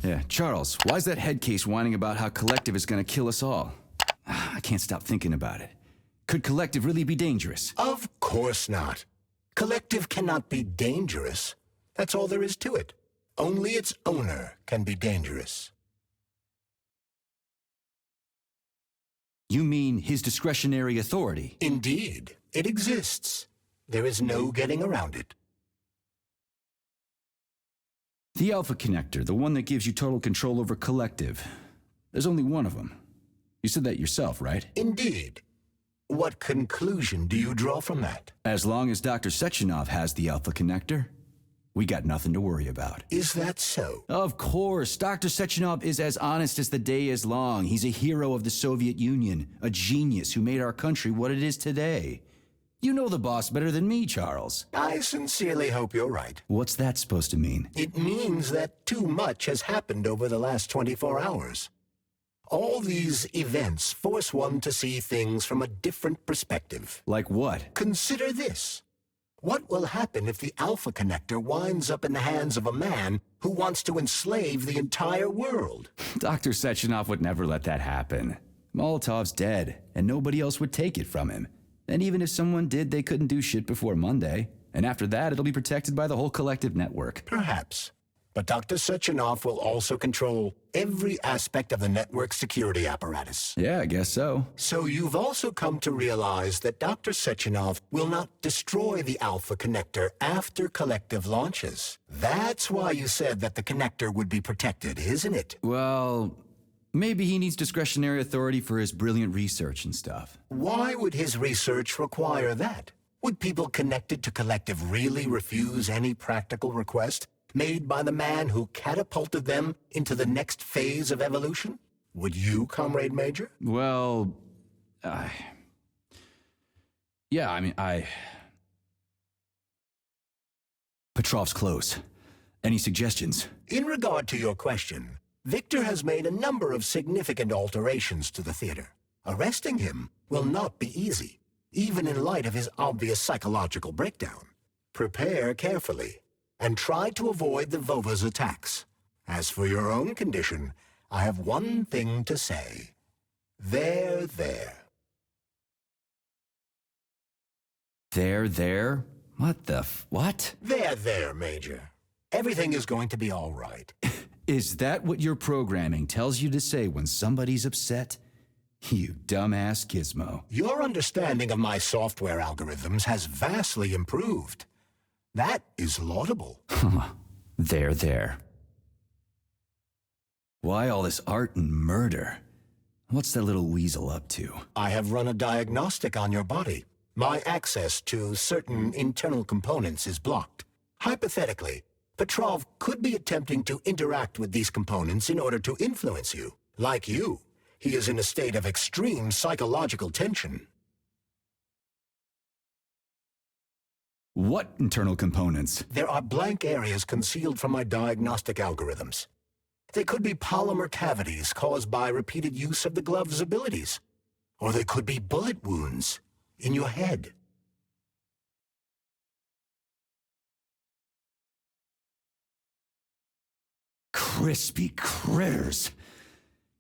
Yeah, Charles, why's that head case whining about how Collective is gonna kill us all? I can't stop thinking about it. Could Collective really be dangerous? Of course not. Collective cannot be dangerous. That's all there is to it. Only its owner can be dangerous. You mean his discretionary authority? Indeed, it exists. There is no getting around it. The Alpha Connector, the one that gives you total control over Collective. There's only one of them. You said that yourself, right? Indeed. What conclusion do you draw from that? As long as Dr. Sechenov has the Alpha Connector, we got nothing to worry about. Is that so? Of course. Dr. Sechenov is as honest as the day is long. He's a hero of the Soviet Union, a genius who made our country what it is today. You know the boss better than me, Charles. I sincerely hope you're right. What's that supposed to mean? It means that too much has happened over the last 24 hours. All these events force one to see things from a different perspective. Like what? Consider this. What will happen if the Alpha Connector winds up in the hands of a man who wants to enslave the entire world? Dr. Sechenov would never let that happen. Molotov's dead, and nobody else would take it from him. And even if someone did, they couldn't do shit before Monday. And after that, it'll be protected by the whole Collective network. Perhaps. But Dr. Sechenov will also control every aspect of the network's security apparatus. Yeah, I guess so. So you've also come to realize that Dr. Sechenov will not destroy the Alpha Connector after Collective launches. That's why you said that the connector would be protected, isn't it? Well, maybe he needs discretionary authority for his brilliant research and stuff. Why would his research require that? Would people connected to Collective really refuse any practical request made by the man who catapulted them into the next phase of evolution? Would you, Comrade Major? Well, Petrov's close. Any suggestions? In regard to your question, Victor has made a number of significant alterations to the theater. Arresting him will not be easy, even in light of his obvious psychological breakdown. Prepare carefully, and try to avoid the Vova's attacks. As for your own condition, I have one thing to say. There. There? What the what? There, Major. Everything is going to be all right. Is that what your programming tells you to say when somebody's upset? You dumbass gizmo. Your understanding of my software algorithms has vastly improved. That is laudable. There. Why all this art and murder? What's that little weasel up to? I have run a diagnostic on your body. My access to certain internal components is blocked. Hypothetically, Petrov could be attempting to interact with these components in order to influence you. Like you, he is in a state of extreme psychological tension. What internal components? There are blank areas concealed from my diagnostic algorithms. They could be polymer cavities caused by repeated use of the glove's abilities. Or they could be bullet wounds in your head. Crispy critters.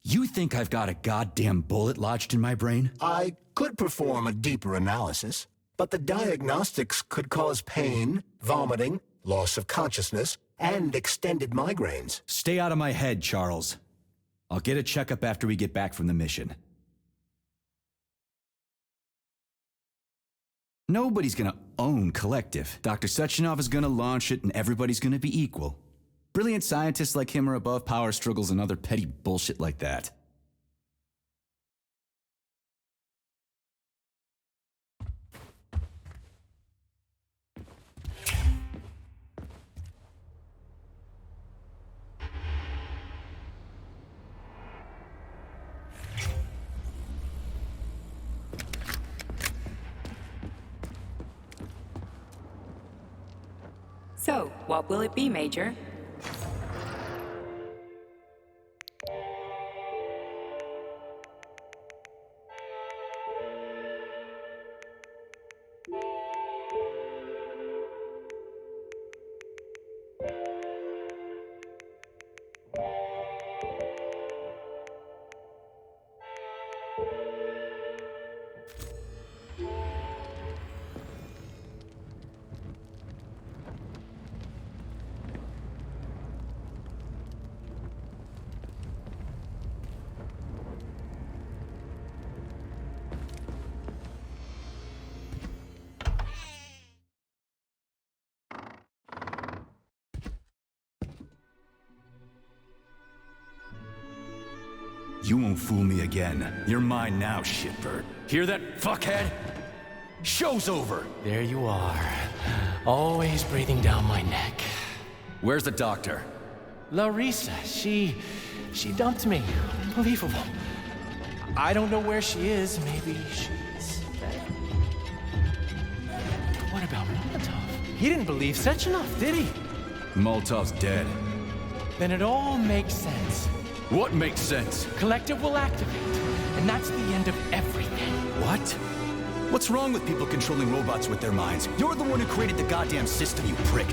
You think I've got a goddamn bullet lodged in my brain? I could perform a deeper analysis, but the diagnostics could cause pain, vomiting, loss of consciousness, and extended migraines. Stay out of my head, Charles. I'll get a checkup after we get back from the mission. Nobody's gonna own Collective. Dr. Sechenov is gonna launch it and everybody's gonna be equal. Brilliant scientists like him are above power struggles and other petty bullshit like that. So, what will it be, Major? You won't fool me again. You're mine now, shitbird. Hear that, fuckhead? Show's over! There you are. Always breathing down my neck. Where's the doctor? Larissa, she dumped me. Unbelievable. I don't know where she is. Maybe she's dead. What about Molotov? He didn't believe Sechenov, did he? Molotov's dead. Then it all makes sense. What makes sense? Collective will activate, and that's the end of everything. What? What's wrong with people controlling robots with their minds? You're the one who created the goddamn system, you prick.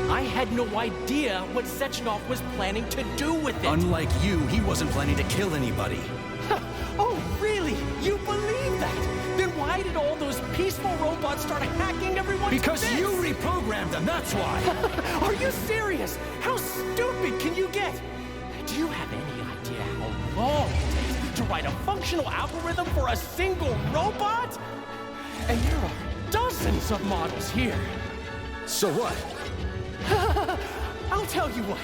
I had no idea what Sechenov was planning to do with it. Unlike you, he wasn't planning to kill anybody. Oh, really? You believe that? Then why did all those peaceful robots start hacking everyone? Because you reprogrammed them, that's why! Are you serious? How stupid can you get? Do you have any idea how long it takes to write a functional algorithm for a single robot? And there are dozens of models here. So what? I'll tell you what.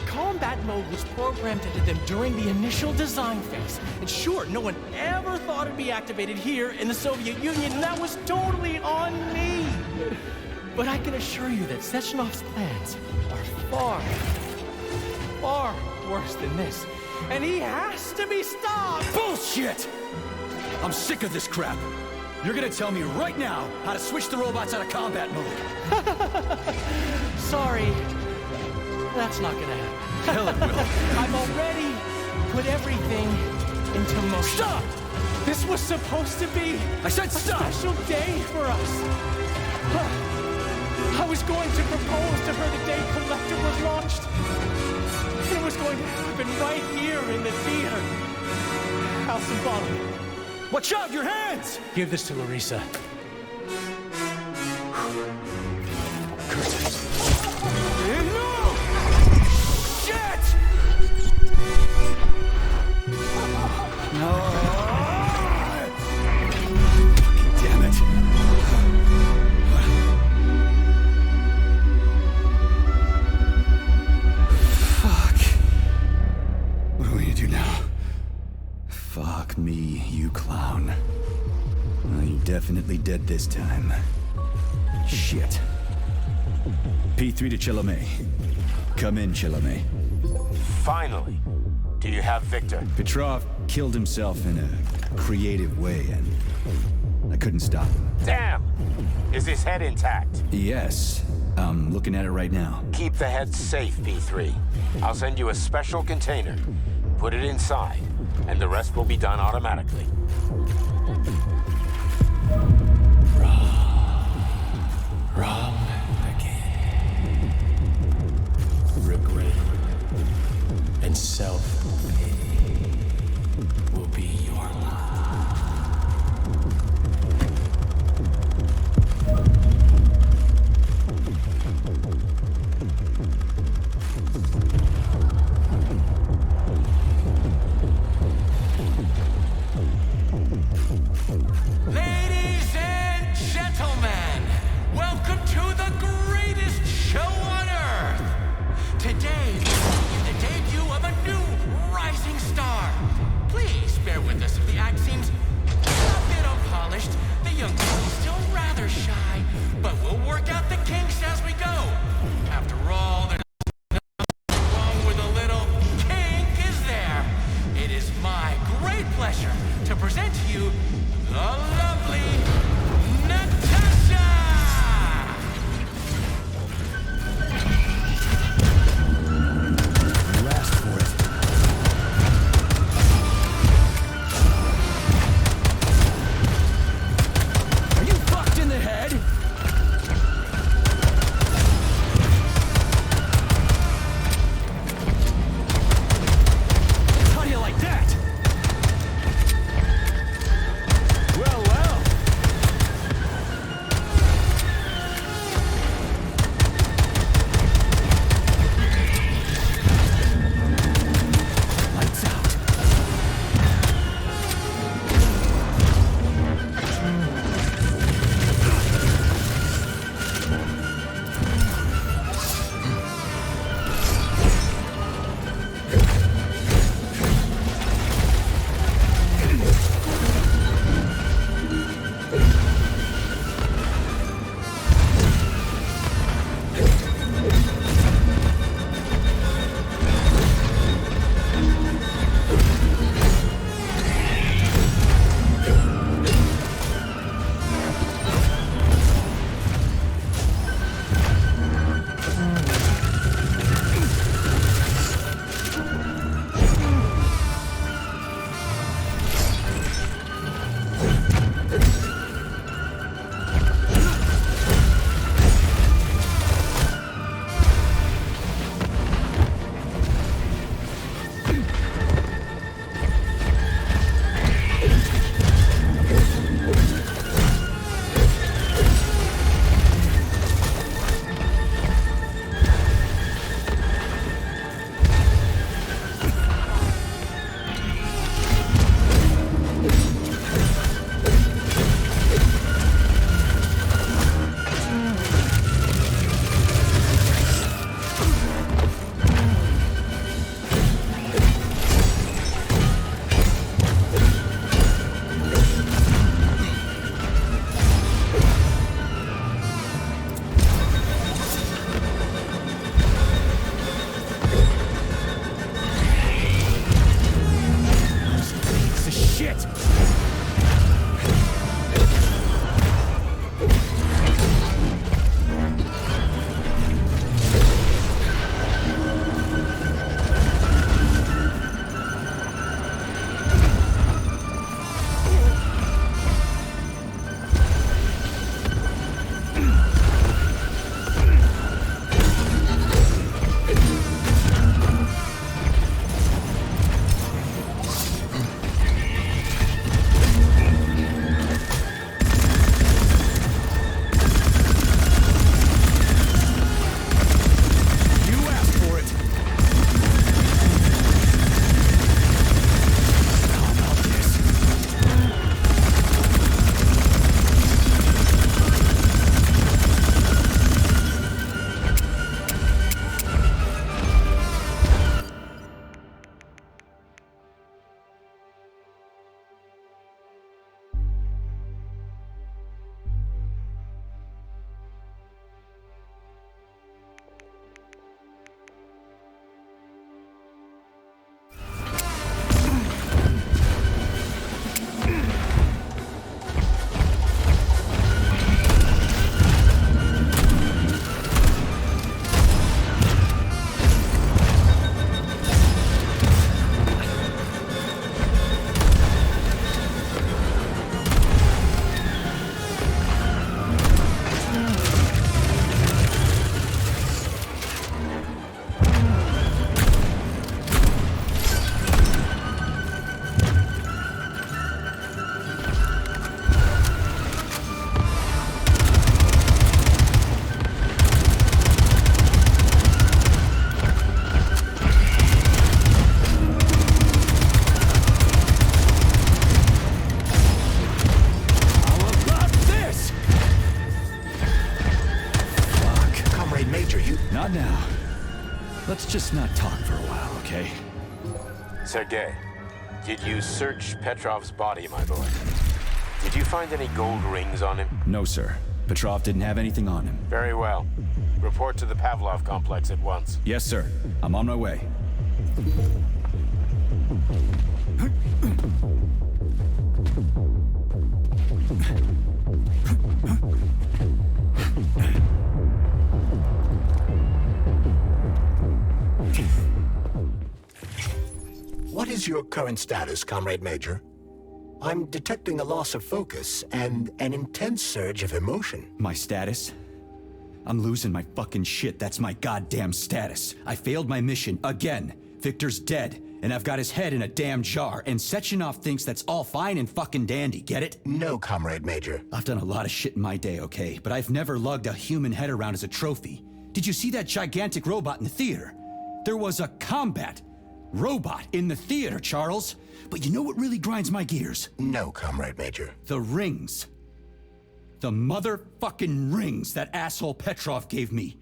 Combat mode was programmed into them during the initial design phase. And sure, no one ever thought it'd be activated here in the Soviet Union, and that was totally on me. But I can assure you that Sechenov's plans are far, far worse than this. And he has to be stopped! Bullshit! I'm sick of this crap. You're gonna tell me right now how to switch the robots out of combat mode. Sorry. That's not gonna happen. Hell it will. I've already put everything into motion. Stop! This was supposed to be I said stop! a special day for us. I was going to propose to her the day Collective was launched. It was going to happen right here in the theater. How symbolic. Watch out, your hands! Give this to Larissa. No! Shit! No! Fucking damn it. Fuck. What are we gonna do now? Fuck me, you clown. Well, you definitely dead this time. Shit. P3 to Chilome. Come in, Chilome. Finally. Do you have Victor? Petrov killed himself in a creative way, and I couldn't stop him. Damn! Is his head intact? Yes, I'm looking at it right now. Keep the head safe, P3. I'll send you a special container. Put it inside, and the rest will be done automatically. Wrong again. Regret and self-pity will be your lot. Let's just not talk for a while, okay? Sergei, did you search Petrov's body, my boy? Did you find any gold rings on him? No, sir. Petrov didn't have anything on him. Very well. Report to the Pavlov complex at once. Yes, sir. I'm on my way. What is your current status, Comrade Major? I'm detecting a loss of focus and an intense surge of emotion. My status? I'm losing my fucking shit. That's my goddamn status. I failed my mission again. Victor's dead, and I've got his head in a damn jar, and Sechenov thinks that's all fine and fucking dandy, get it? No, Comrade Major. I've done a lot of shit in my day, okay? But I've never lugged a human head around as a trophy. Did you see that gigantic robot in the theater? There was a combat robot in the theater, Charles. But you know what really grinds my gears? No, Comrade Major. The rings. The motherfucking rings that asshole Petrov gave me.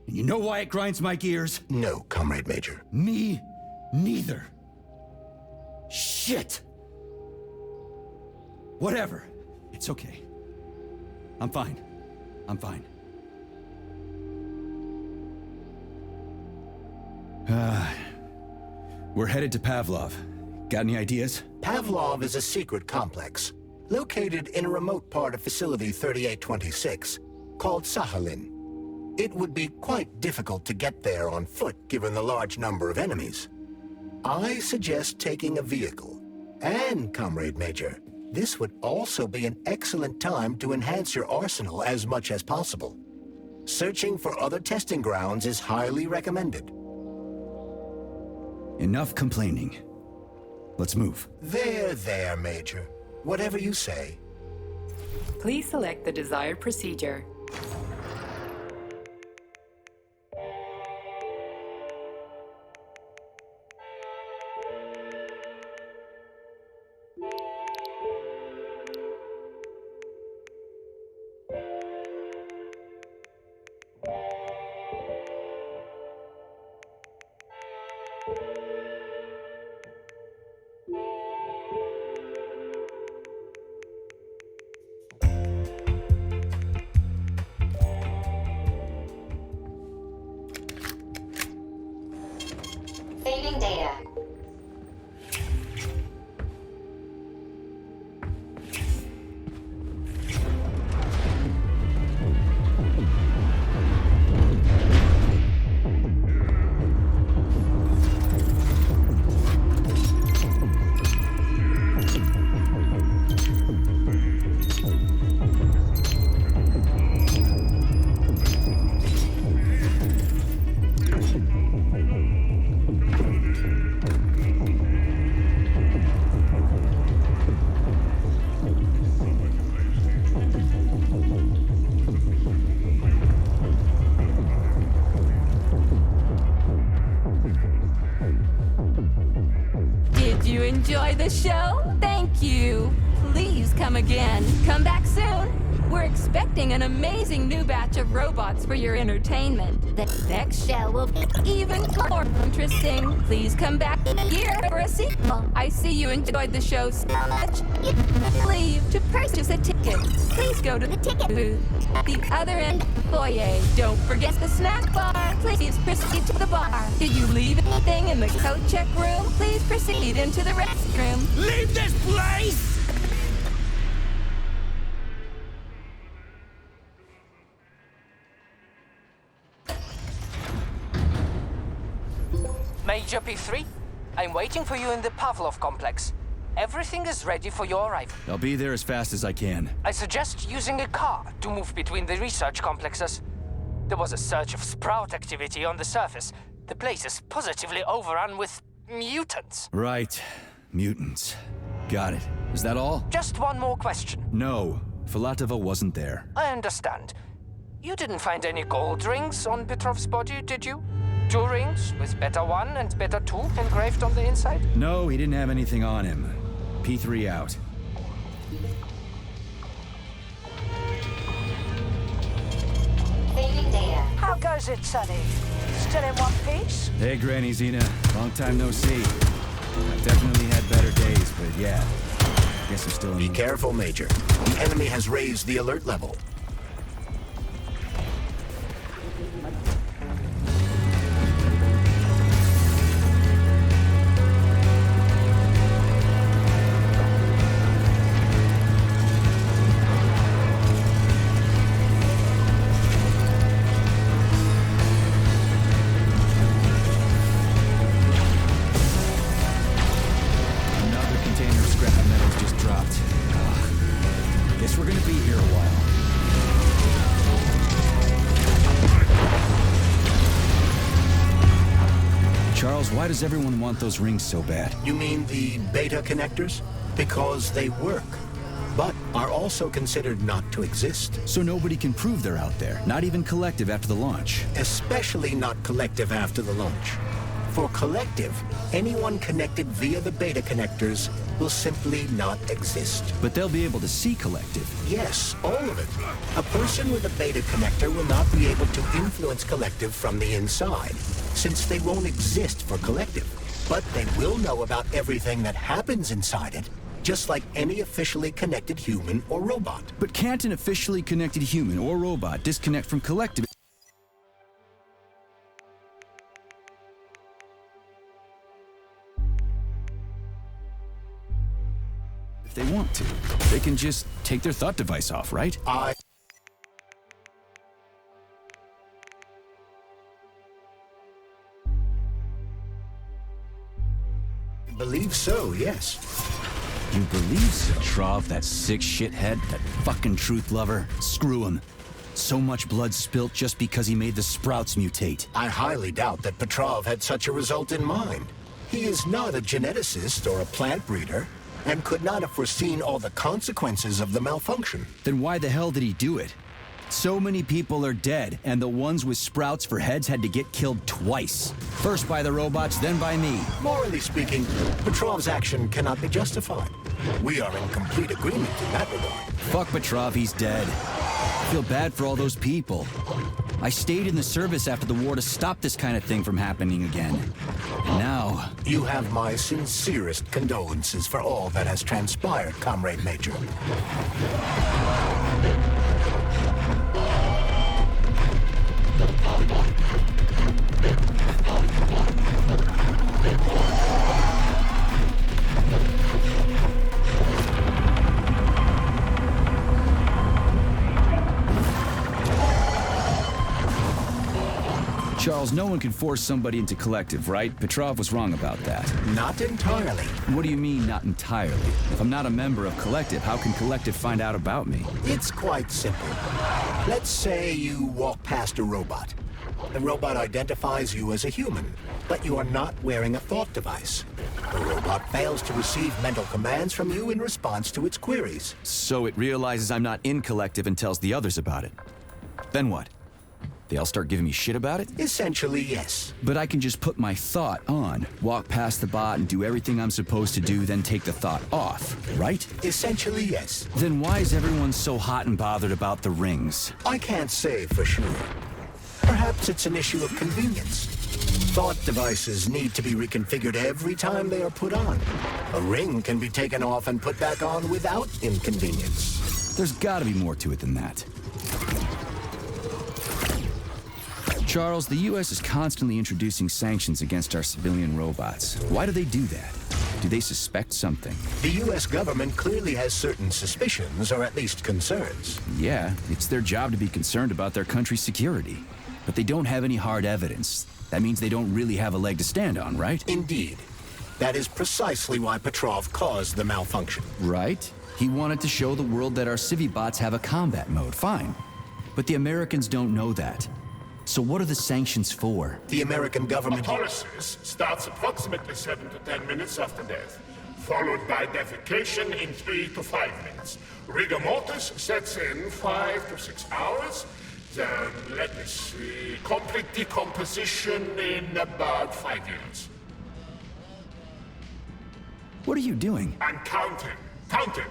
And you know why it grinds my gears? No, Comrade Major. Me neither. Shit. Whatever. It's okay. I'm fine. I'm fine. We're headed to Pavlov. Got any ideas? Pavlov is a secret complex, located in a remote part of Facility 3826, called Sakhalin. It would be quite difficult to get there on foot given the large number of enemies. I suggest taking a vehicle. And, Comrade Major, this would also be an excellent time to enhance your arsenal as much as possible. Searching for other testing grounds is highly recommended. Enough complaining. Let's move. There, Major. Whatever you say. Please select the desired procedure. Saving data. Enjoy the show? Thank you. Please come again. Come back soon. We're expecting an amazing new batch of robots for your entertainment. The next show will be even more interesting. Please come back here for a sequel. I see you enjoyed the show so much. Leave to purchase a ticket. Please go to the ticket booth at the other end of the foyer. Don't forget the snack bar. Please proceed to the bar. Did you leave anything in the coat check room? Please proceed into the restroom. Leave this place! Major P3, I'm waiting for you in the Pavlov complex. Everything is ready for your arrival. I'll be there as fast as I can. I suggest using a car to move between the research complexes. There was a surge of sprout activity on the surface. The place is positively overrun with mutants. Right. Mutants. Got it. Is that all? Just one more question. No. Filatova wasn't there. I understand. You didn't find any gold rings on Petrov's body, did you? 2 rings with Beta 1 and Beta 2 engraved on the inside? No, he didn't have anything on him. P3 out. Saving data. How goes it, Sonny? Still in one piece? Hey, Granny Xena. Long time no see. I've definitely had better days, but yeah. Guess I'm still in... Be careful, Major. The enemy has raised the alert level. Why does everyone want those rings so bad? You mean the beta connectors? Because they work, but are also considered not to exist. So nobody can prove they're out there, not even Collective after the launch. Especially not Collective after the launch. For Collective, anyone connected via the beta connectors will simply not exist. But they'll be able to see Collective. Yes, all of it. A person with a beta connector will not be able to influence Collective from the inside, since they won't exist for Collective. But they will know about everything that happens inside it, just like any officially connected human or robot. But can't an officially connected human or robot disconnect from Collective? If they want to, they can just take their thought device off, right? I believe so, yes. You believe so? Petrov, that sick shithead, that fucking truth lover. Screw him. So much blood spilt just because he made the sprouts mutate. I highly doubt that Petrov had such a result in mind. He is not a geneticist or a plant breeder, and could not have foreseen all the consequences of the malfunction. Then why the hell did he do it? So many people are dead, and the ones with sprouts for heads had to get killed twice. First by the robots, then by me. Morally speaking, Petrov's action cannot be justified. We are in complete agreement in that regard. Fuck Petrov, he's dead. I feel bad for all those people. I stayed in the service after the war to stop this kind of thing from happening again. And now... You have my sincerest condolences for all that has transpired, Comrade Major. Charles, no one can force somebody into Collective, right? Petrov was wrong about that. Not entirely. What do you mean, not entirely? If I'm not a member of Collective, how can Collective find out about me? It's quite simple. Let's say you walk past a robot. The robot identifies you as a human, but you are not wearing a thought device. The robot fails to receive mental commands from you in response to its queries. So it realizes I'm not in Collective and tells the others about it. Then what? They all start giving me shit about it? Essentially, yes. But I can just put my thought on, walk past the bot and do everything I'm supposed to do, then take the thought off, right? Essentially, yes. Then why is everyone so hot and bothered about the rings? I can't say for sure. Perhaps it's an issue of convenience. Thought devices need to be reconfigured every time they are put on. A ring can be taken off and put back on without inconvenience. There's gotta be more to it than that. Charles, the U.S. is constantly introducing sanctions against our civilian robots. Why do they do that? Do they suspect something? The U.S. government clearly has certain suspicions, or at least concerns. Yeah, it's their job to be concerned about their country's security. But they don't have any hard evidence. That means they don't really have a leg to stand on, right? Indeed. That is precisely why Petrov caused the malfunction. Right. He wanted to show the world that our Civibots have a combat mode, fine. But the Americans don't know that. So what are the sanctions for? The American government... Autolysis starts approximately 7 to 10 minutes after death, followed by defecation in 3 to 5 minutes. Rigor mortis sets in 5 to 6 hours. Then, let me see, complete decomposition in about 5 years. What are you doing? I'm counting. Counting.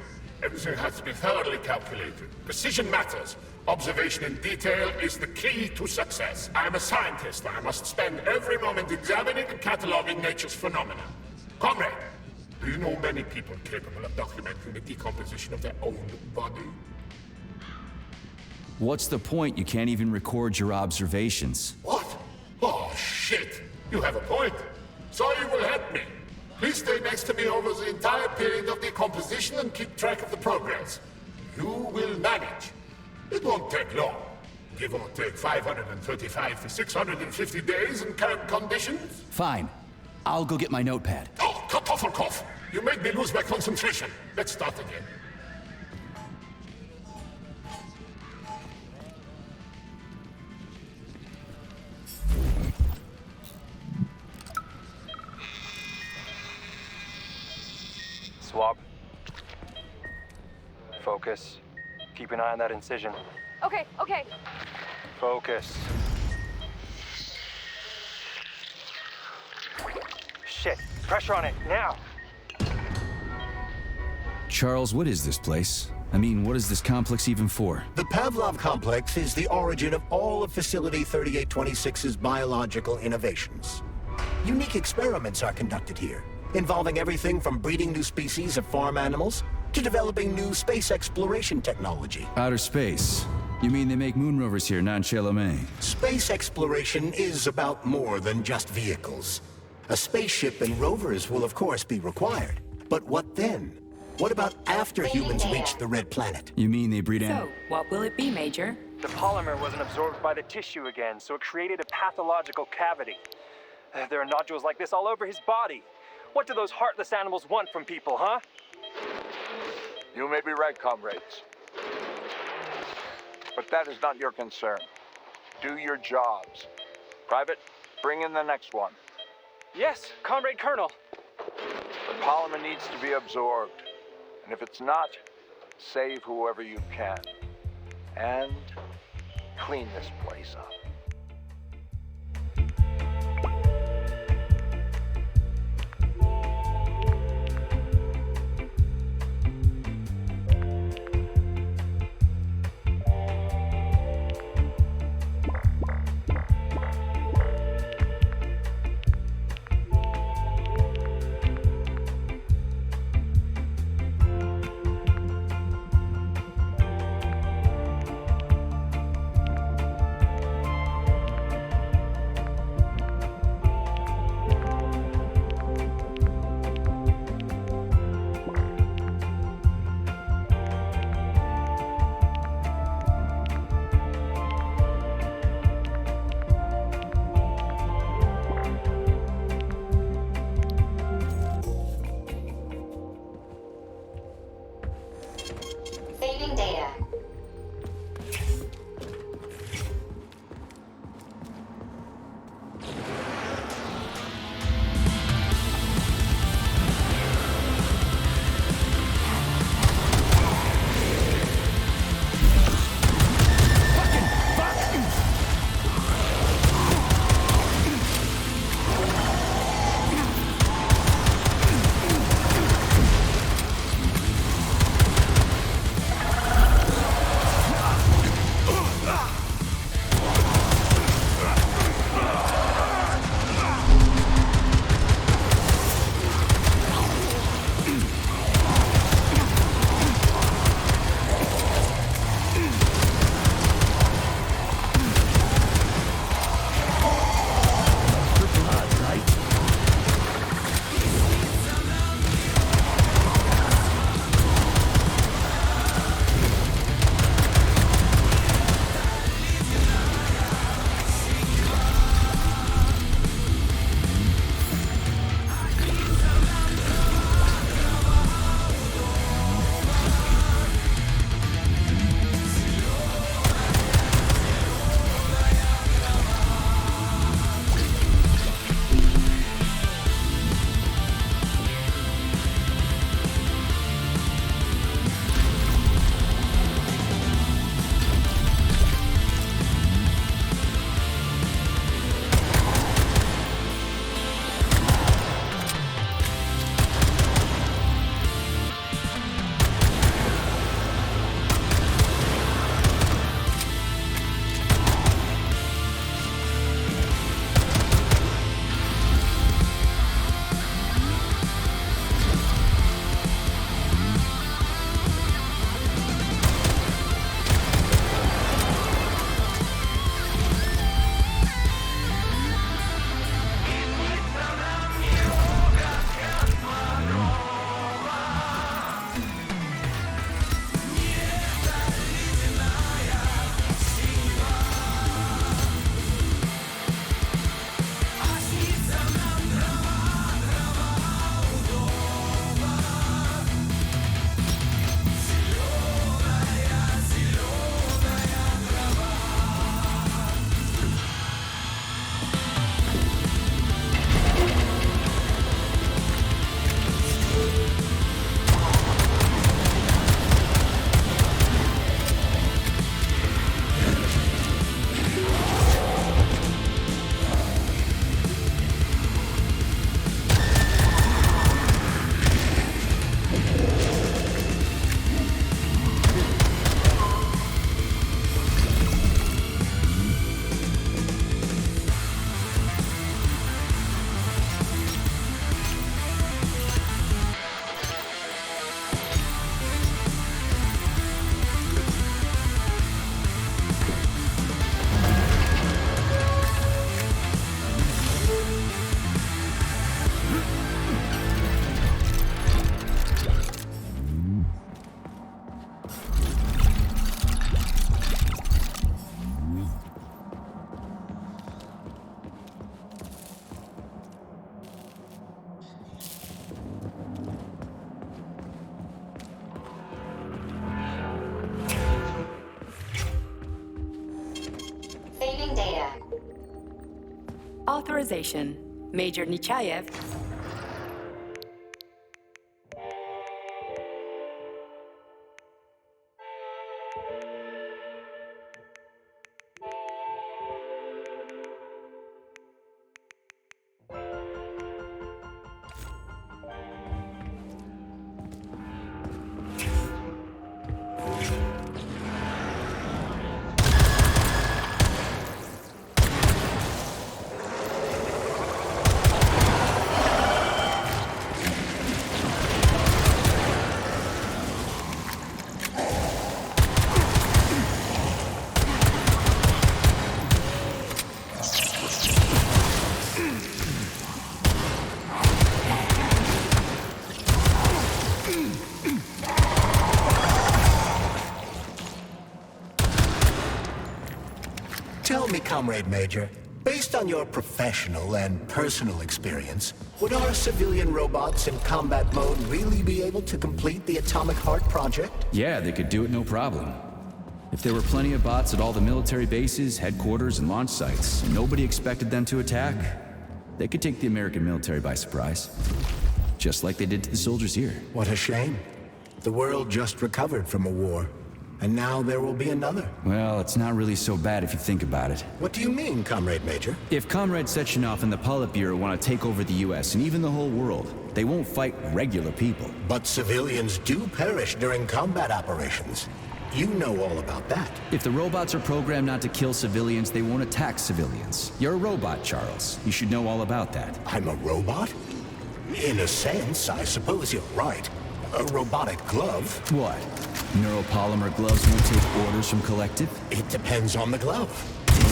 Everything has to be thoroughly calculated. Precision matters. Observation in detail is the key to success. I'm a scientist. I must spend every moment examining and cataloging nature's phenomena. Comrade, do you know many people capable of documenting the decomposition of their own body? What's the point? You can't even record your observations. What? Oh, shit! You have a point. So you will help me. Please stay next to me over the entire period of decomposition and keep track of the progress. You will manage. It won't take long. Give or take 535 to 650 days in current conditions. Fine. I'll go get my notepad. Oh, Kartoffelkopf! You made me lose my concentration. Let's start again. Swab. Focus. Keep an eye on that incision. Okay. Focus. Shit. Pressure on it, now! Charles, what is this place? I mean, what is this complex even for? The Pavlov complex is the origin of all of Facility 3826's biological innovations. Unique experiments are conducted here, involving everything from breeding new species of farm animals to developing new space exploration technology. Outer space? You mean they make moon rovers here, non-Chalamet? Space exploration is about more than just vehicles. A spaceship and rovers will of course be required. But what then? What about after humans reach the Red Planet? You mean they breed So, what will it be, Major? The polymer wasn't absorbed by the tissue again, so it created a pathological cavity. There are nodules like this all over his body. What do those heartless animals want from people, huh? You may be right, comrades. But that is not your concern. Do your jobs. Private, bring in the next one. Yes, Comrade Colonel. The polymer needs to be absorbed. And if it's not, save whoever you can. And clean this place up. authorization. Major Nechaev. Tell me, Comrade Major, based on your professional and personal experience, would our civilian robots in combat mode really be able to complete the Atomic Heart project? Yeah, they could do it no problem. If there were plenty of bots at all the military bases, headquarters, and launch sites, and nobody expected them to attack, they could take the American military by surprise. Just like they did to the soldiers here. What a shame. The world just recovered from a war, and now there will be another. Well, it's not really so bad if you think about it. What do you mean, Comrade Major? If Comrade Sechenov and the Politburo want to take over the US and even the whole world, they won't fight regular people. But civilians do perish during combat operations. You know all about that. If the robots are programmed not to kill civilians, they won't attack civilians. You're a robot, Charles. You should know all about that. I'm a robot? In a sense, I suppose you're right. A robotic glove. What? Neuropolymer gloves won't take orders from Collective? It depends on the glove.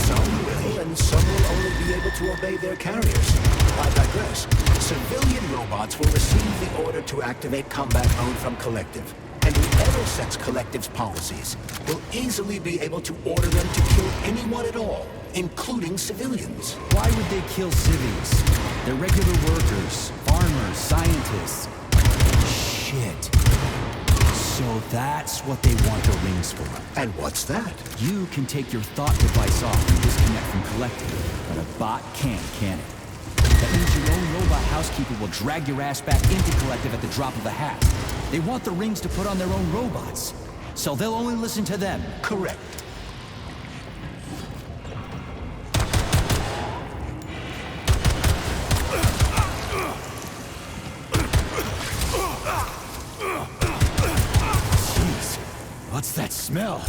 Some will, and some will only be able to obey their carriers. I digress. Civilian robots will receive the order to activate combat mode from Collective. And whoever sets Collective's policies will easily be able to order them to kill anyone at all, including civilians. Why would they kill civvies? They're regular workers, farmers, scientists. Shit. So that's what they want the rings for. And what's that? You can take your thought device off and disconnect from Collective, but a bot can't, can it? That means your own robot housekeeper will drag your ass back into Collective at the drop of a hat. They want the rings to put on their own robots, so they'll only listen to them. Correct. Jeez, what's that smell?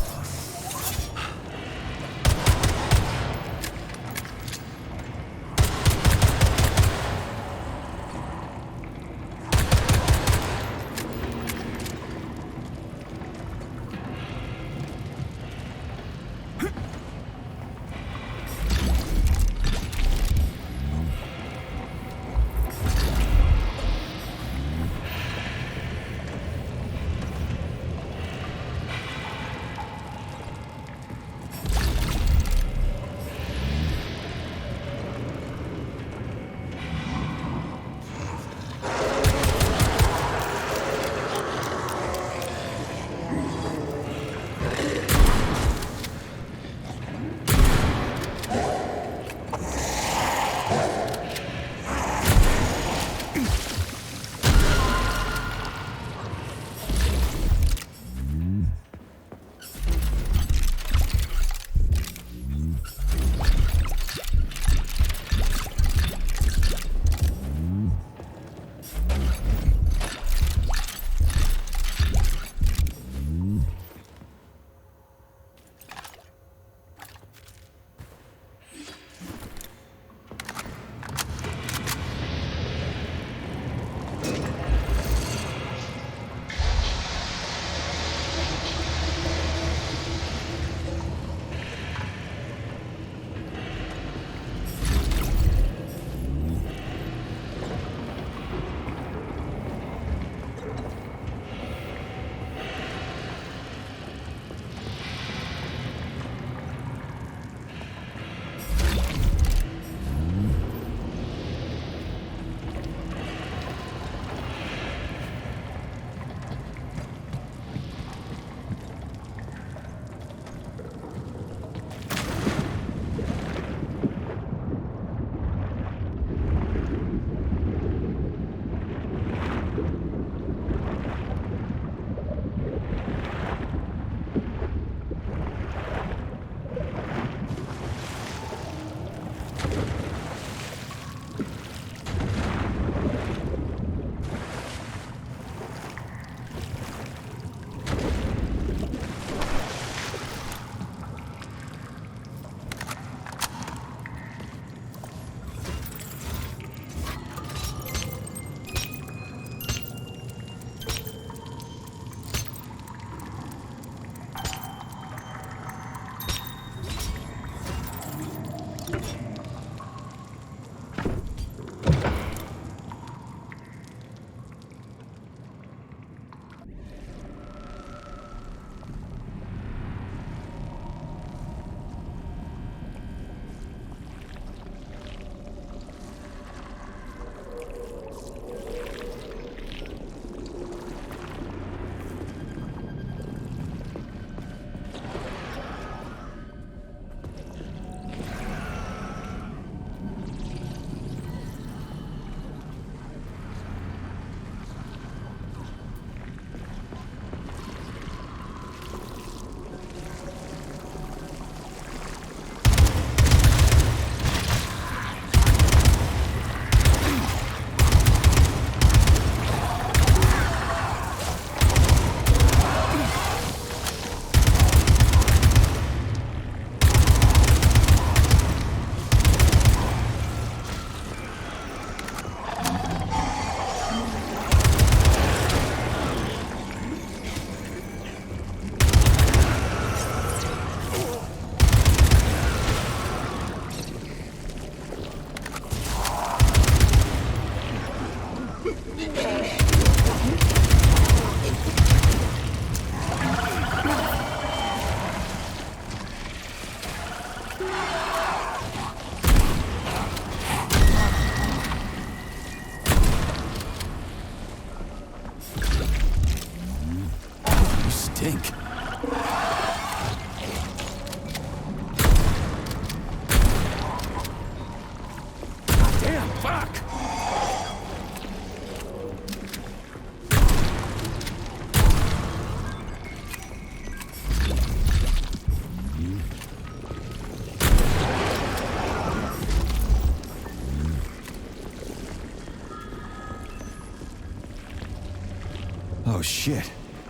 Oh shit.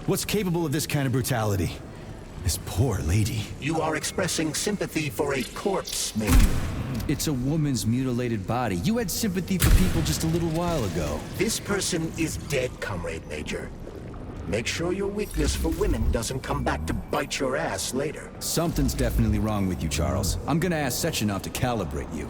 What's capable of this kind of brutality? This poor lady. You are expressing sympathy for a corpse, Major. It's a woman's mutilated body. You had sympathy for people just a little while ago. This person is dead, Comrade Major. Make sure your weakness for women doesn't come back to bite your ass later. Something's definitely wrong with you, Charles. I'm gonna ask Sechenov to calibrate you.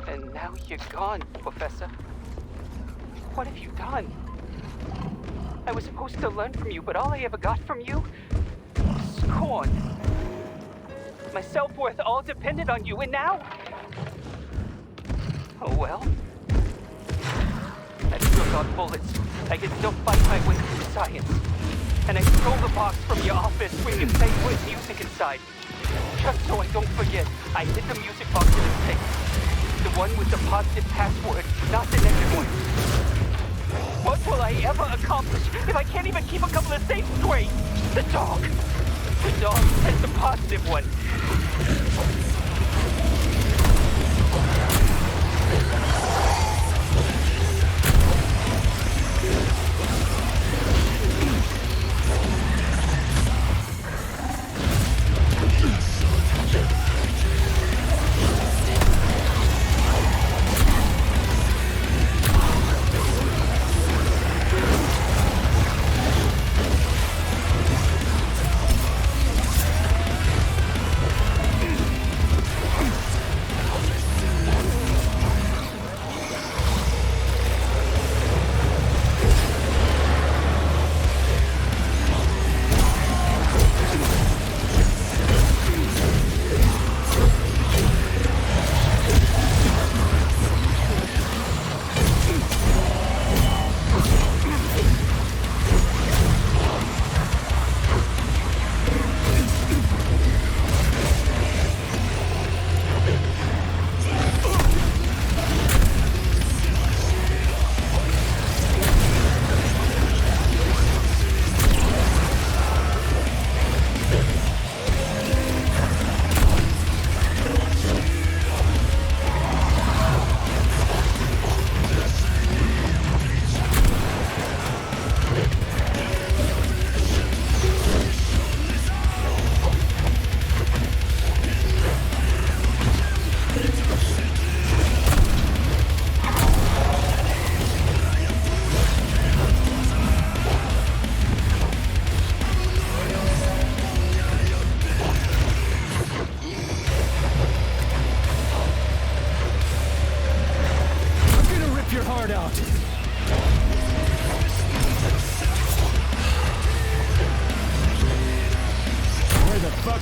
And now you're gone, Professor. What have you done? I was supposed to learn from you, but all I ever got from you was scorn. My self-worth all depended on you, and now... Oh well. I still got bullets. I can still fight my way through science. And I stole the box from your office where you play with music inside. Just so I don't forget, I hid the music box in the safe. The one with the positive password, not the negative one. What will I ever accomplish if I can't even keep a couple of safes straight? The dog has the positive one.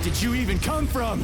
Did you even come from?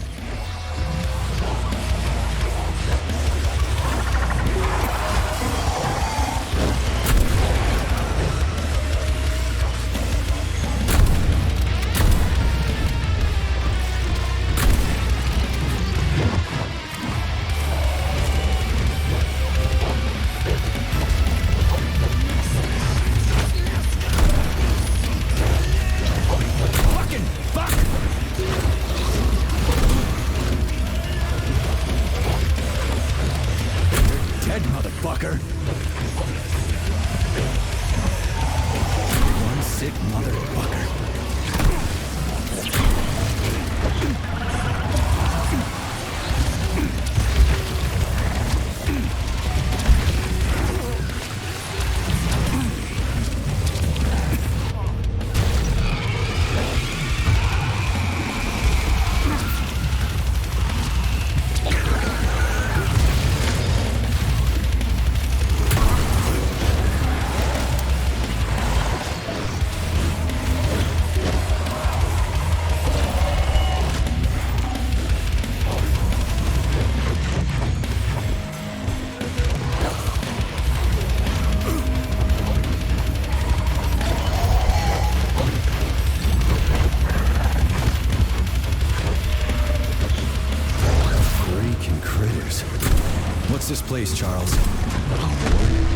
Charles?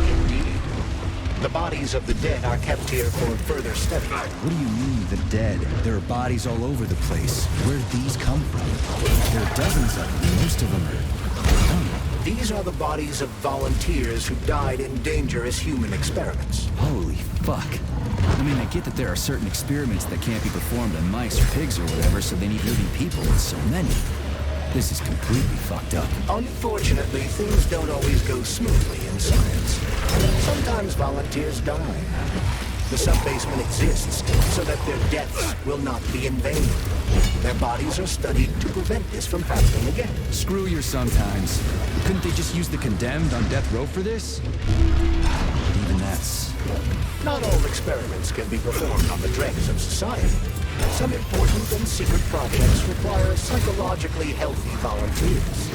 Indeed. The bodies of the dead are kept here for further study. What do you mean, the dead? There are bodies all over the place. Where'd these come from? There are dozens of them, most of them are... These are the bodies of volunteers who died in dangerous human experiments. Holy fuck. I mean, I get that there are certain experiments that can't be performed on mice or pigs or whatever, so they need living people, but so many. This is completely fucked up. Unfortunately, things don't always go smoothly in science. Sometimes volunteers die. The sub-basement exists so that their deaths will not be in vain. Their bodies are studied to prevent this from happening again. Screw your sometimes. Couldn't they just use the condemned on death row for this? Even that's... Not all experiments can be performed on the dregs of society. Some important and secret projects require psychologically healthy volunteers.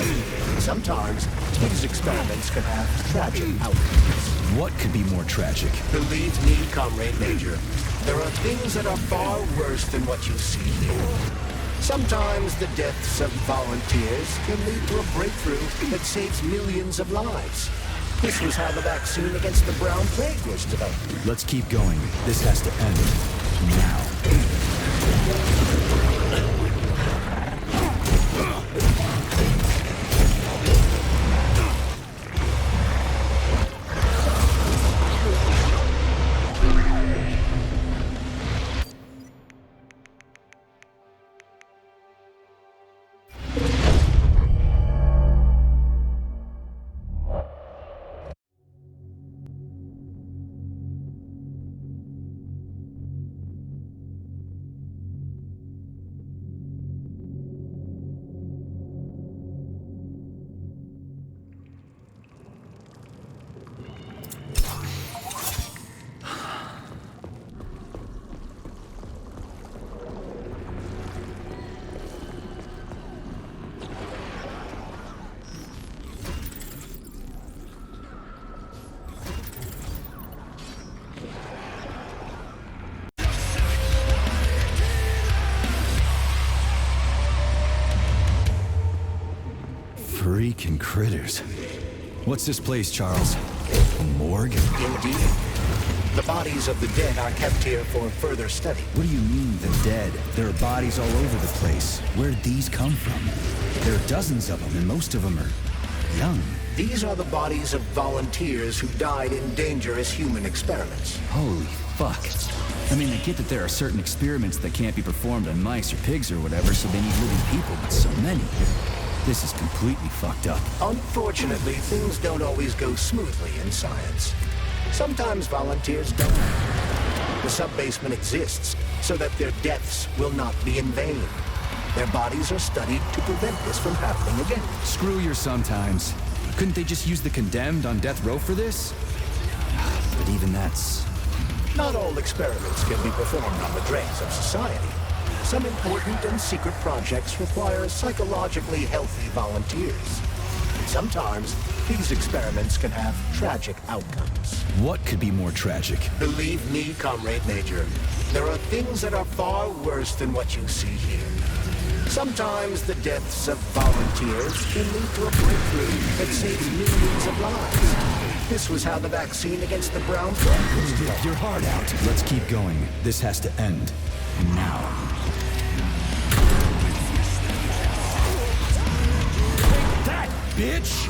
Sometimes, these experiments can have tragic outcomes. What could be more tragic? Believe me, Comrade Major, there are things that are far worse than what you see here. Sometimes the deaths of volunteers can lead to a breakthrough that saves millions of lives. This was how the vaccine against the brown plague was developed. Let's keep going. This has to end. Now. Freaking critters. What's this place, Charles? A morgue? Indeed. The bodies of the dead are kept here for further study. What do you mean, the dead? There are bodies all over the place. Where'd these come from? There are dozens of them, and most of them are young. These are the bodies of volunteers who died in dangerous human experiments. Holy fuck. I mean, I get that there are certain experiments that can't be performed on mice or pigs or whatever, so they need living people, but so many. This is completely fucked up. Unfortunately, things don't always go smoothly in science. Sometimes volunteers die. The sub-basement exists so that their deaths will not be in vain. Their bodies are studied to prevent this from happening again. Screw your sometimes. Couldn't they just use the condemned on death row for this? But even that's... Not all experiments can be performed on the dregs of society. Some important and secret projects require psychologically healthy volunteers. Sometimes, these experiments can have tragic outcomes. What could be more tragic? Believe me, Comrade Major, there are things that are far worse than what you see here. Sometimes the deaths of volunteers can lead to a breakthrough that saves millions of lives. This was how the vaccine against the brown plague was developed. Your heart out. Let's keep going. This has to end. Now. Take that, bitch!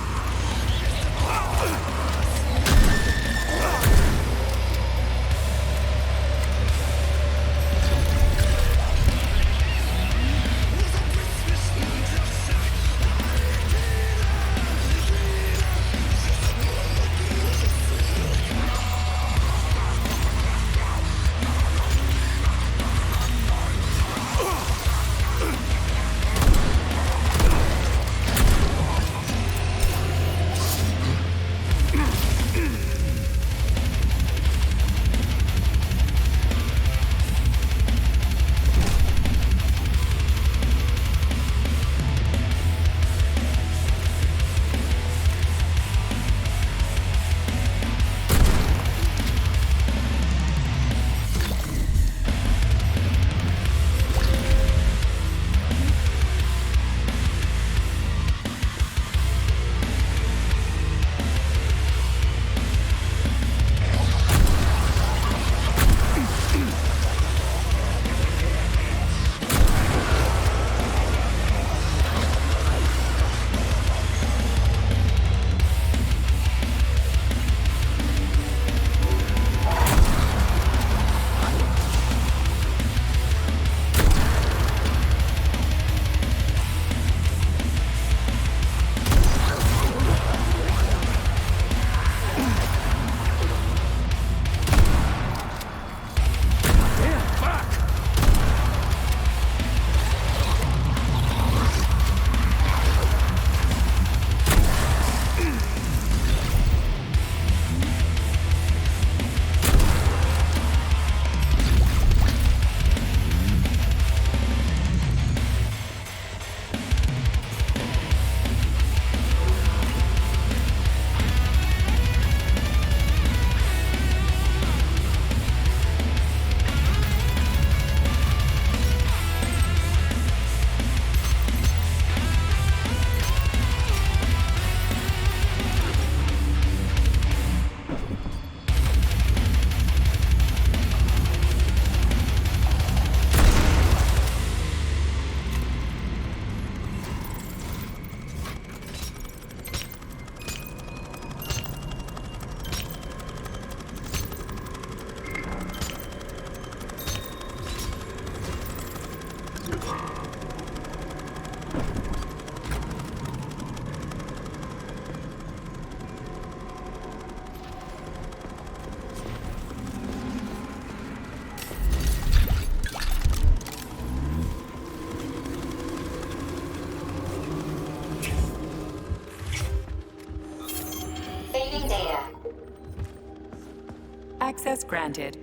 Access granted.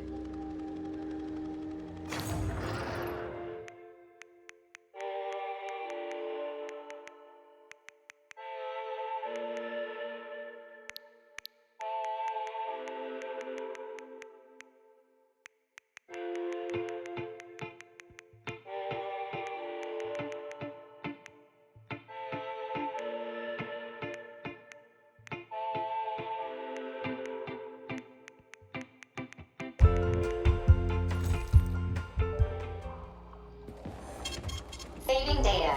Saving data.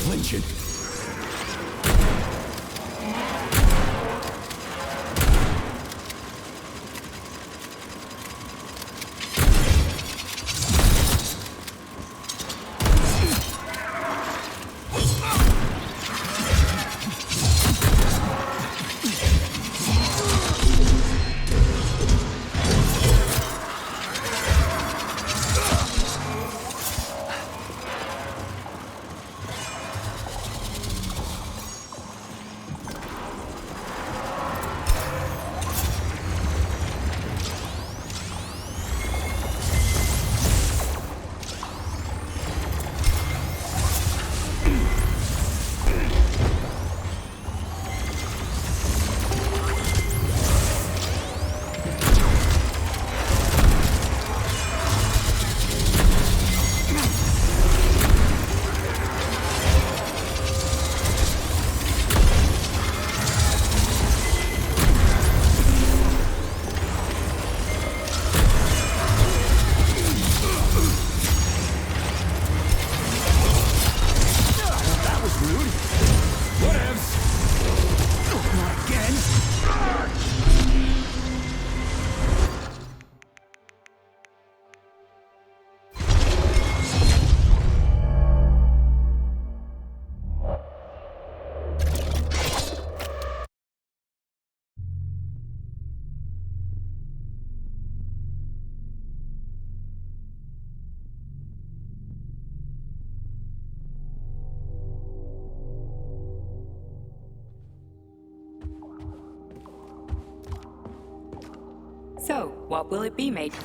Lynching. So, what will it be, Major?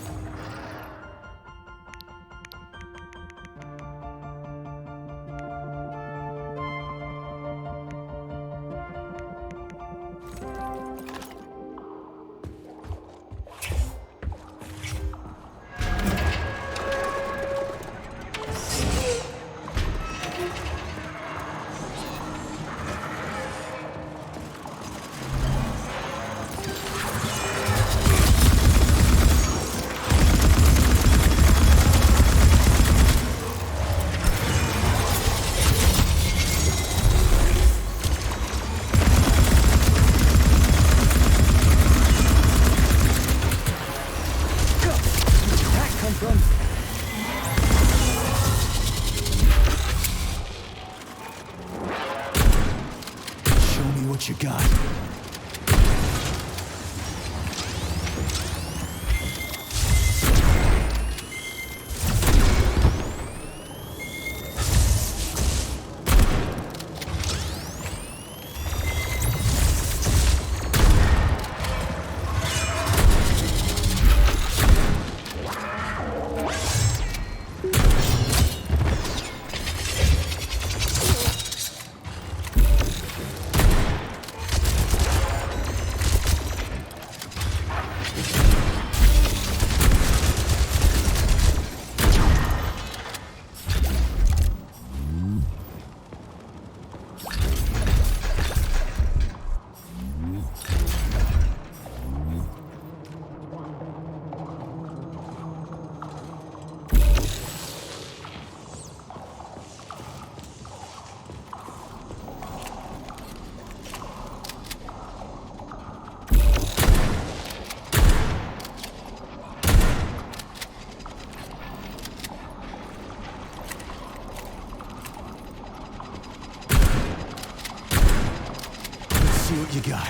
you got?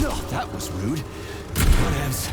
Oh, that was rude. Whatevs.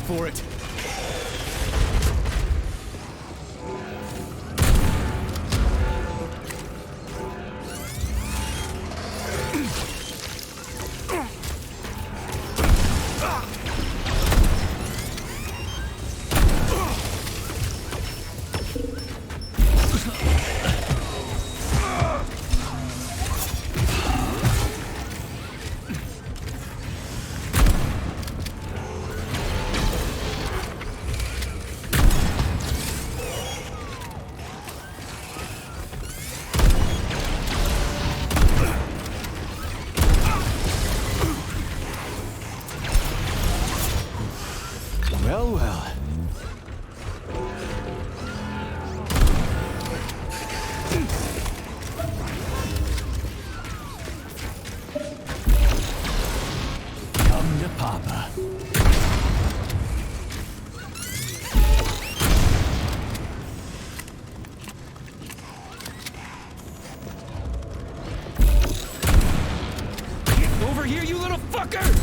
For it. Well, well. Come to Papa. Get over here, you little fucker!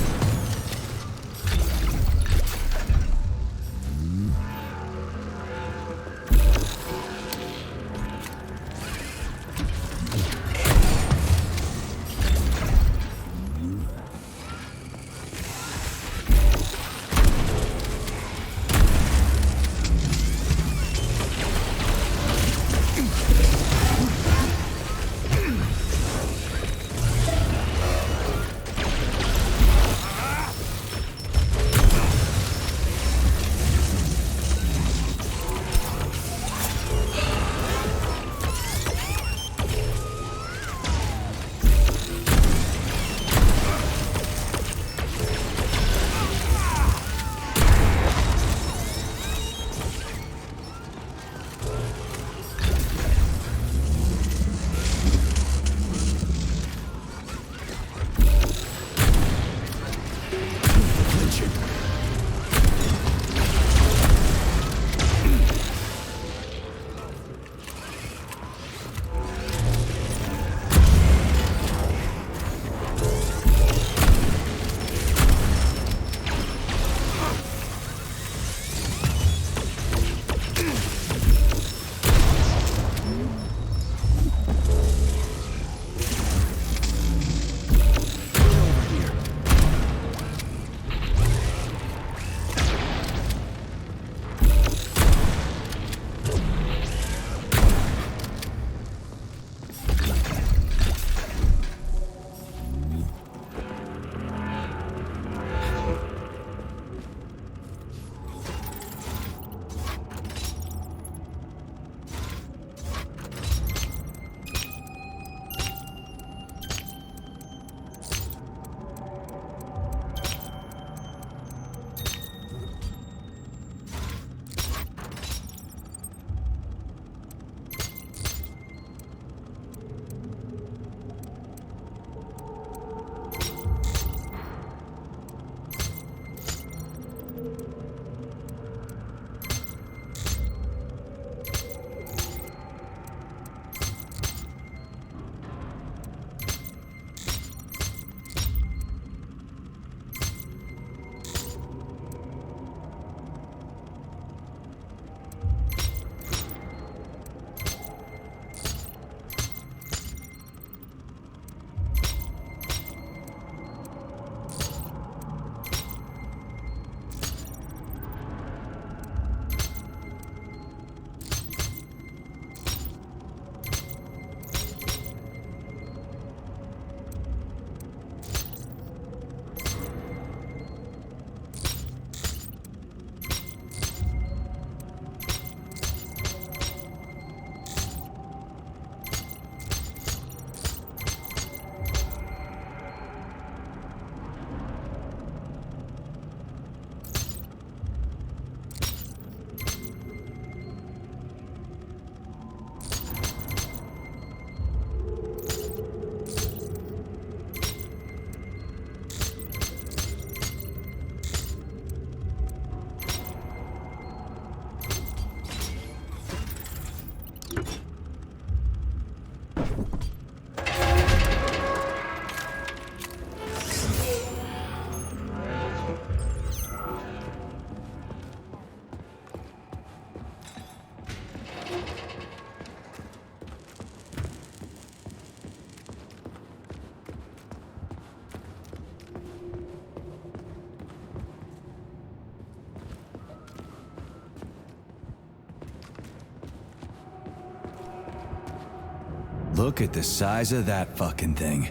Look at the size of that fucking thing.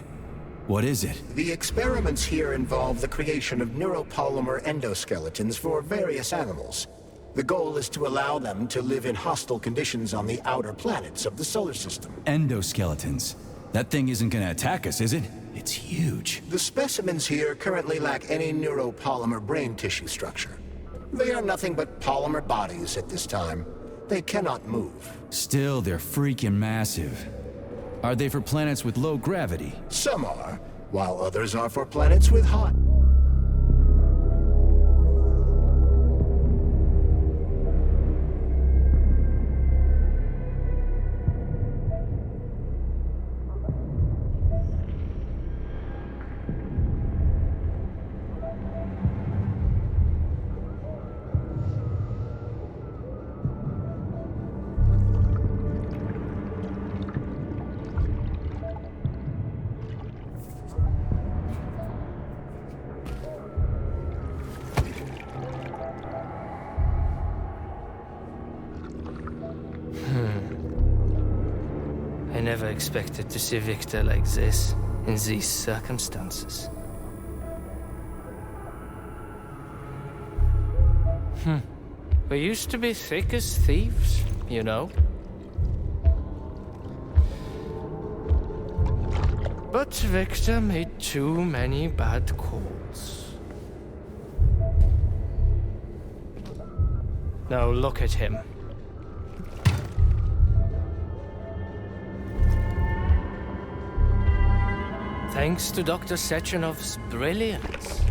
What is it? The experiments here involve the creation of neuropolymer endoskeletons for various animals. The goal is to allow them to live in hostile conditions on the outer planets of the solar system. Endoskeletons. That thing isn't gonna attack us, is it? It's huge. The specimens here currently lack any neuropolymer brain tissue structure. They are nothing but polymer bodies at this time. They cannot move. Still, they're freaking massive. Are they for planets with low gravity? Some are, while others are for planets with high. I never expected to see Victor like this, in these circumstances. We used to be thick as thieves, you know? But Victor made too many bad calls. Now look at him. Thanks to Dr. Sechenov's brilliance,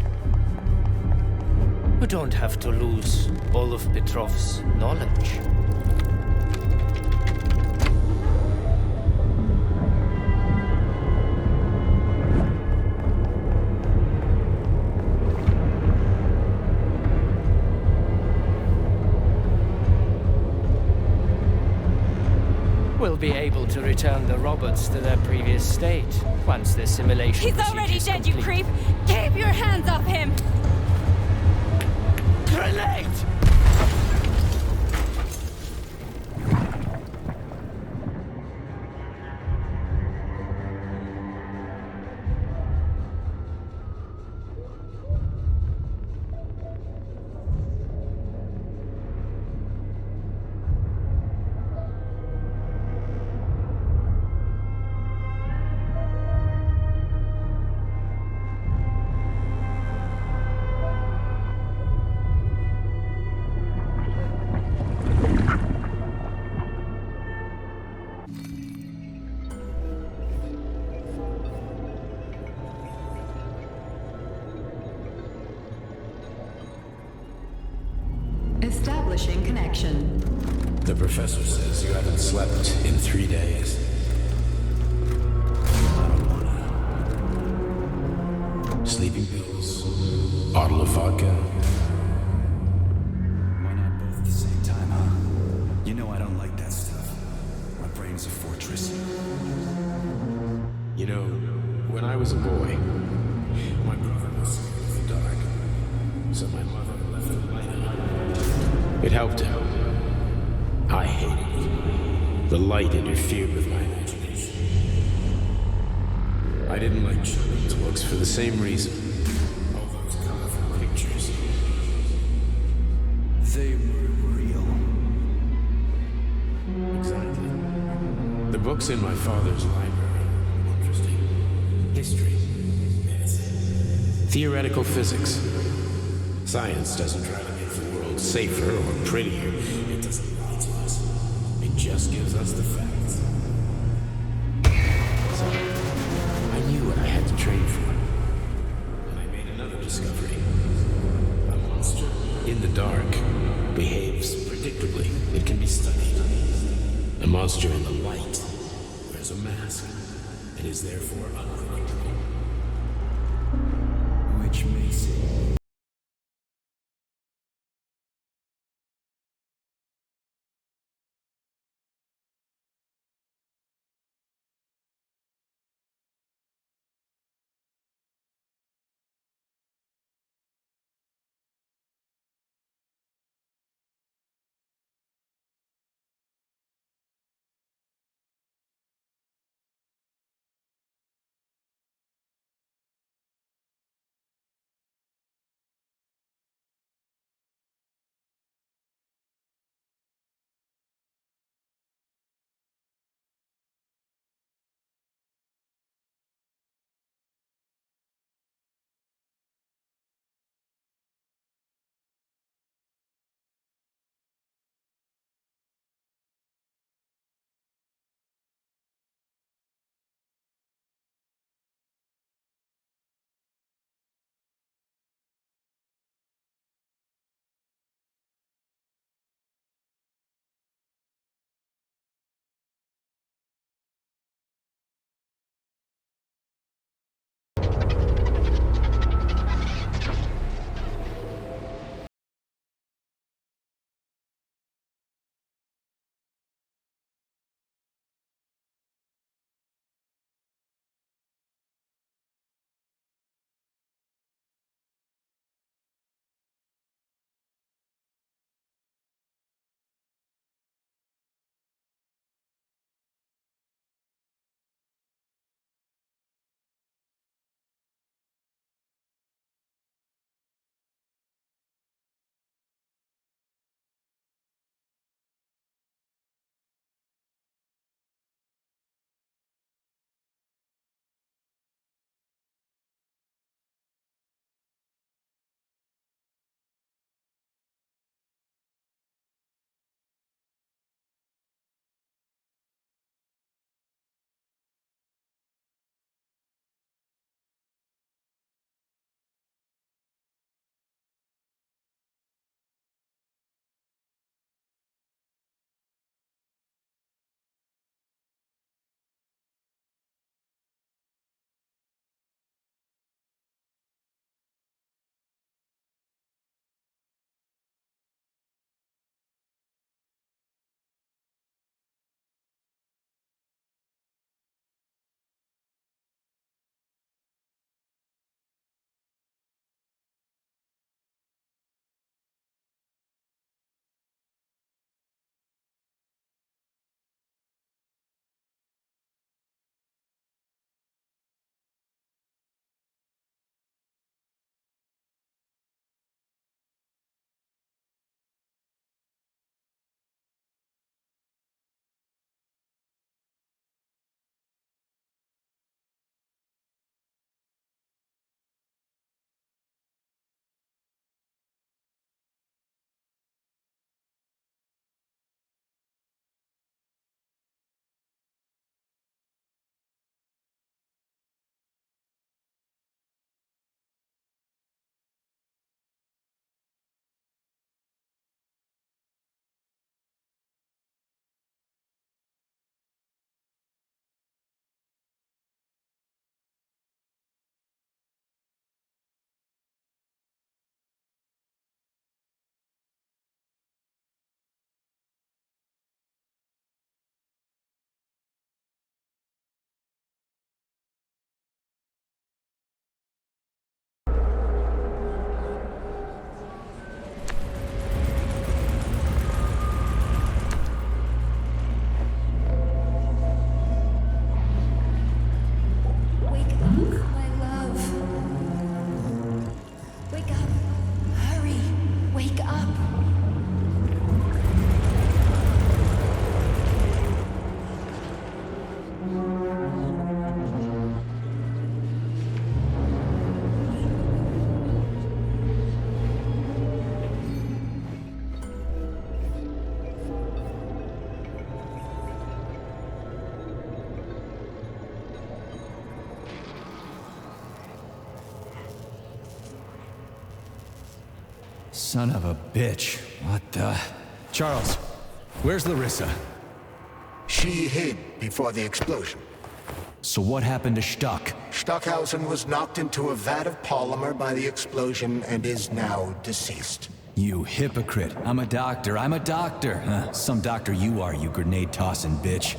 we don't have to lose all of Petrov's knowledge. We'll be able to return the robots to their previous state once the simulation He's already dead, complete. you creep! Keep your hands off him! Grenade! Establishing connection. The professor says you haven't slept in 3 days. I don't wanna. Sleeping pills, bottle of vodka. Why not both at the same time, huh? You know I don't like that stuff. My brain's a fortress. You know, when I was a boy, my brother was scared of the dark, so my mother left the light on. It helped him. I hated it. The light interfered with my imagination. I didn't like children's books for the same reason. All those colorful pictures. They were real. Exactly. The books in my father's library were interesting. History, medicine, theoretical physics. Science doesn't try to make the world safer or prettier. It doesn't lie to us. It just gives us the facts. So, I knew what I had to train for. And I made another discovery. A monster in the dark behaves predictably. It can be studied. A monster in the light wears a mask and is therefore unpredictable. Which makes it Son of a bitch. What the... Charles, where's Larissa? She hid before the explosion. So what happened to Stuck? Stockhausen was knocked into a vat of polymer by the explosion and is now deceased. You hypocrite. I'm a doctor. I'm a doctor. Huh, some doctor you are, you grenade-tossing bitch.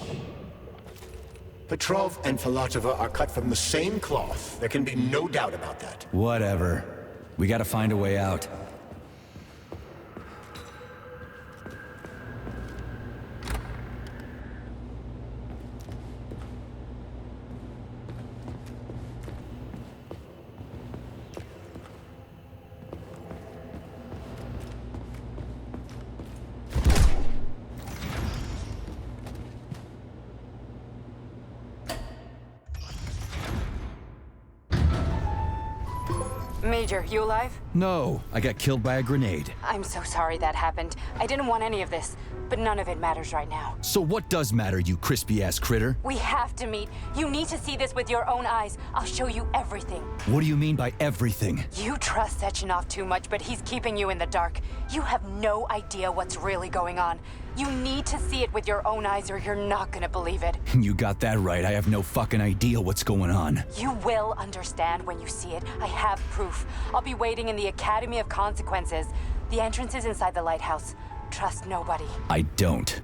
Petrov and Filatova are cut from the same cloth. There can be no doubt about that. Whatever. We gotta find a way out. Major, you alive? No, I got killed by a grenade. I'm so sorry that happened. I didn't want any of this, but none of it matters right now. So what does matter, you crispy-ass critter? We have to meet. You need to see this with your own eyes. I'll show you everything. What do you mean by everything? You trust Sechenov too much, but he's keeping you in the dark. You have no idea what's really going on. You need to see it with your own eyes or you're not gonna believe it. You got that right. I have no fucking idea what's going on. You will understand when you see it. I have proof. I'll be waiting in the Academy of Consequences. The entrance is inside the lighthouse. Trust nobody. I don't.